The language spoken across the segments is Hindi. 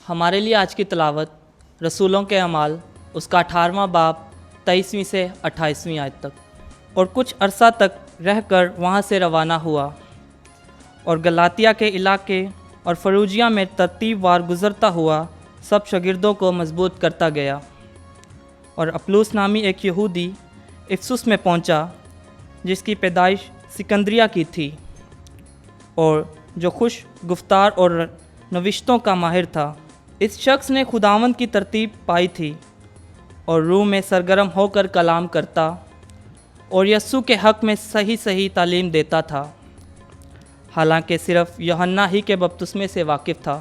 हमारे लिए आज की तिलावत रसूलों के अमाल उसका 18वां बाब 23वीं से 28वीं आयत तक। और कुछ अरसा तक रहकर वहाँ से रवाना हुआ और गलातिया के इलाके और फरूजिया में तरतीबवार गुज़रता हुआ सब शागिर्दों को मजबूत करता गया। और अपलूस नामी एक यहूदी इफसुस में पहुँचा जिसकी पैदाइश सिकंदरिया की थी और जो खुश गुफ्तार और नविश्तों का माहिर था। इस शख्स ने खुदावंद की तरतीब पाई थी और रूह में सरगर्म होकर कलाम करता और यस्सु के हक़ में सही सही तालीम देता था, हालांकि सिर्फ यूहन्ना ही के बपतिस्मे से वाकिफ़ था।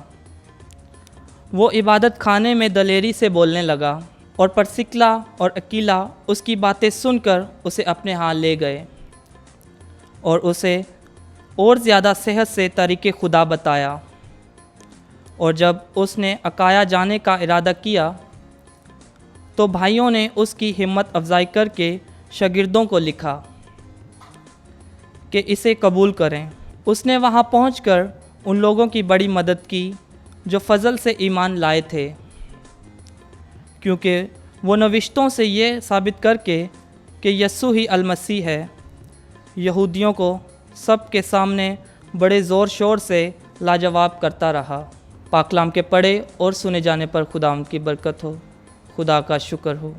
वो इबादत खाने में दलेरी से बोलने लगा और परसिकला और अकीला उसकी बातें सुनकर उसे अपने यहाँ ले गए और उसे और ज़्यादा सेहत से तरीक़े खुदा बताया। और जब उसने अकाया जाने का इरादा किया तो भाइयों ने उसकी हिम्मत अफजाई करके शागिर्दों को लिखा कि इसे कबूल करें। उसने वहाँ पहुंचकर उन लोगों की बड़ी मदद की जो फजल से ईमान लाए थे, क्योंकि वो नविश्तों से ये साबित करके कि यस्सु ही अलमसीह है, यहूदियों को सब के सामने बड़े ज़ोर शोर से लाजवाब करता रहा। पाकलाम के पढ़े और सुने जाने पर खुदा की बरकत हो। खुदा का शुक्र हो।